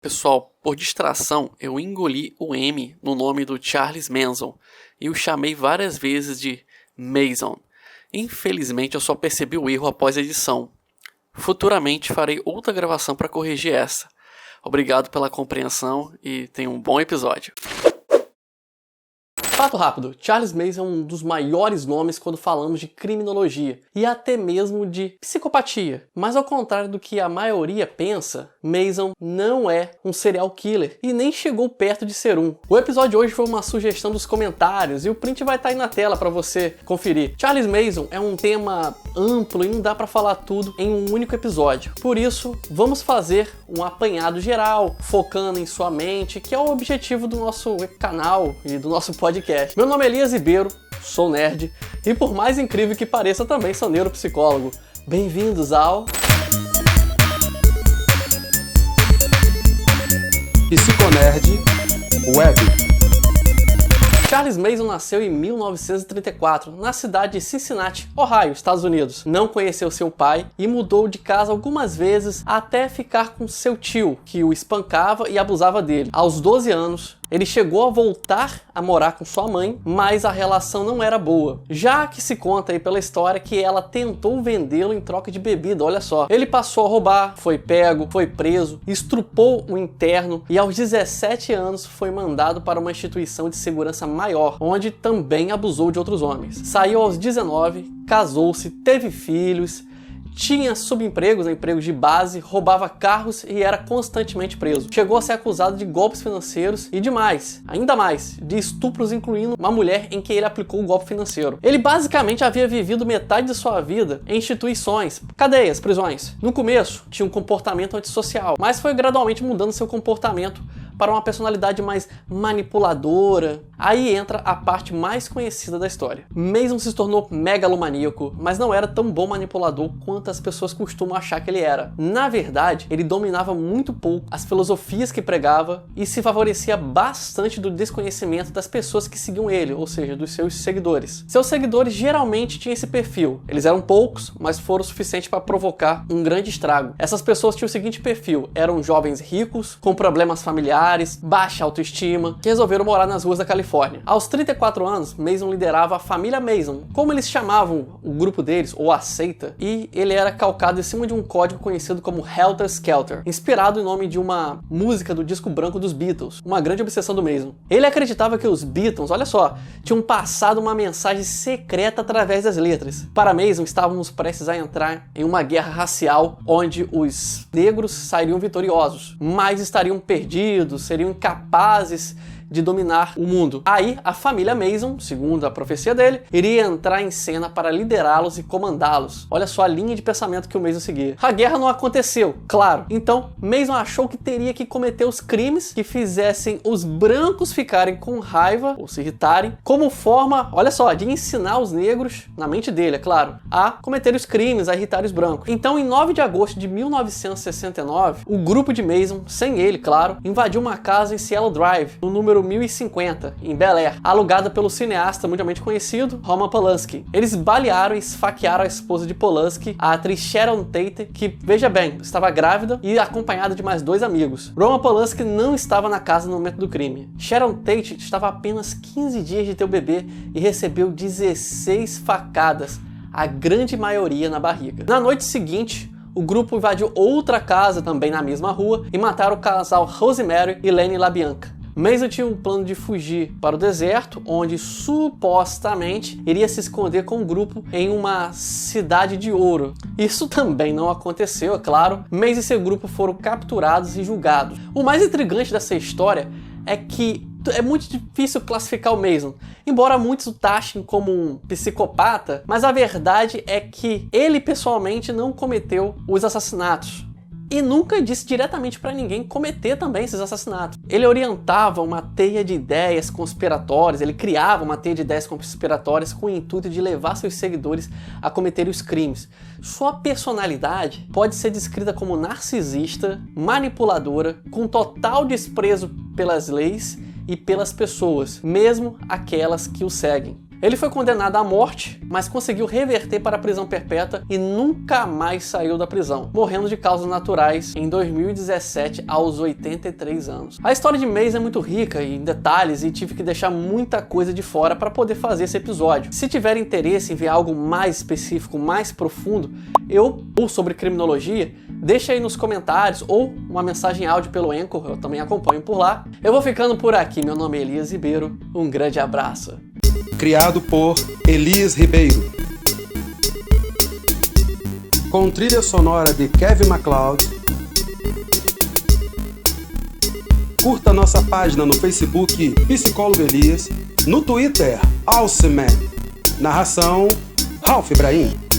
Pessoal, por distração, eu engoli o M no nome do Charles Manson e o chamei várias vezes de Mason. Infelizmente, eu só percebi o erro após a edição. Futuramente farei outra gravação para corrigir essa. Obrigado pela compreensão e tenha um bom episódio. Fato rápido, Charles Manson é um dos maiores nomes quando falamos de criminologia e até mesmo de psicopatia. Mas ao contrário do que a maioria pensa, Manson não é um serial killer e nem chegou perto de ser um. O episódio de hoje foi uma sugestão dos comentários e o print vai estar aí na tela para você conferir. Charles Manson é um tema amplo e não dá para falar tudo em um único episódio. Por isso, vamos fazer um apanhado geral, focando em sua mente, que é o objetivo do nosso canal e do nosso podcast. Meu nome é Elias Ribeiro, sou nerd e por mais incrível que pareça também sou neuropsicólogo. Bem-vindos ao Psiconerd Web. Charles Manson nasceu em 1934, na cidade de Cincinnati, Ohio, Estados Unidos. Não conheceu seu pai e mudou de casa algumas vezes até ficar com seu tio, que o espancava e abusava dele. Aos 12 anos, ele chegou a voltar a morar com sua mãe, mas a relação não era boa. Já que se conta aí pela história que ela tentou vendê-lo em troca de bebida, olha só. Ele passou a roubar, foi pego, foi preso, estrupou o interno e aos 17 anos foi mandado para uma instituição de segurança maior, onde também abusou de outros homens. Saiu aos 19, casou-se, teve filhos, tinha subempregos, empregos de base, roubava carros e era constantemente preso. Chegou a ser acusado de golpes financeiros e de mais, ainda mais, de estupros, incluindo uma mulher em que ele aplicou o golpe financeiro. Ele basicamente havia vivido metade de sua vida em instituições, cadeias, prisões. No começo, tinha um comportamento antissocial, mas foi gradualmente mudando seu comportamento para uma personalidade mais manipuladora. Aí entra a parte mais conhecida da história. Manson se tornou megalomaníaco, mas não era tão bom manipulador quanto as pessoas costumam achar que ele era. Na verdade, ele dominava muito pouco as filosofias que pregava e se favorecia bastante do desconhecimento das pessoas que seguiam ele, ou seja, dos seus seguidores. Seus seguidores geralmente tinham esse perfil. Eles eram poucos, mas foram o suficiente para provocar um grande estrago. Essas pessoas tinham o seguinte perfil: eram jovens ricos, com problemas familiares, baixa autoestima, que resolveram morar nas ruas da Califórnia. Aos 34 anos, Manson liderava a família Manson, como eles chamavam o grupo deles, ou a seita, e ele era calcado em cima de um código conhecido como Helter Skelter, inspirado em nome de uma música do disco branco dos Beatles, uma grande obsessão do Manson. Ele acreditava que os Beatles, olha só, tinham passado uma mensagem secreta através das letras. Para Manson, estávamos prestes a entrar em uma guerra racial, onde os negros sairiam vitoriosos, mas estariam perdidos, seriam incapazes de dominar o mundo. Aí, a família Manson, segundo a profecia dele, iria entrar em cena para liderá-los e comandá-los. Olha só a linha de pensamento que o Manson seguia. A guerra não aconteceu, claro. Então, Manson achou que teria que cometer os crimes que fizessem os brancos ficarem com raiva, ou se irritarem, como forma, olha só, de ensinar os negros, na mente dele, é claro, a cometer os crimes, a irritar os brancos. Então, em 9 de agosto de 1969, o grupo de Manson, sem ele, claro, invadiu uma casa em Cielo Drive, no número 1050, em Bel Air, alugada pelo cineasta mundialmente conhecido Roman Polanski. Eles balearam e esfaquearam a esposa de Polanski, a atriz Sharon Tate, que, veja bem, estava grávida e acompanhada de mais 2 amigos. Roman Polanski não estava na casa no momento do crime. Sharon Tate estava há apenas 15 dias de ter o bebê e recebeu 16 facadas, a grande maioria na barriga. Na noite seguinte, o grupo invadiu outra casa também na mesma rua e mataram o casal Rosemary e Lenny LaBianca. Manson tinha um plano de fugir para o deserto, onde supostamente iria se esconder com o grupo em uma cidade de ouro. Isso também não aconteceu, é claro. Manson e seu grupo foram capturados e julgados. O mais intrigante dessa história é que é muito difícil classificar o Manson, embora muitos o taxem como um psicopata, mas a verdade é que ele pessoalmente não cometeu os assassinatos. E nunca disse diretamente para ninguém cometer também esses assassinatos. Ele orientava uma teia de ideias conspiratórias, ele criava uma teia de ideias conspiratórias com o intuito de levar seus seguidores a cometerem os crimes. Sua personalidade pode ser descrita como narcisista, manipuladora, com total desprezo pelas leis e pelas pessoas, mesmo aquelas que o seguem. Ele foi condenado à morte, mas conseguiu reverter para a prisão perpétua e nunca mais saiu da prisão, morrendo de causas naturais em 2017 aos 83 anos. A história de Mays é muito rica em detalhes e tive que deixar muita coisa de fora para poder fazer esse episódio. Se tiver interesse em ver algo mais específico, mais profundo, ou sobre criminologia, deixa aí nos comentários ou uma mensagem áudio pelo Anchor, eu também acompanho por lá. Eu vou ficando por aqui, meu nome é Elias Ribeiro, um grande abraço. Criado por Elias Ribeiro. Com trilha sonora de Kevin MacLeod. Curta nossa página no Facebook Psicólogo Elias, no Twitter Alceman. Narração Ralph Ibrahim.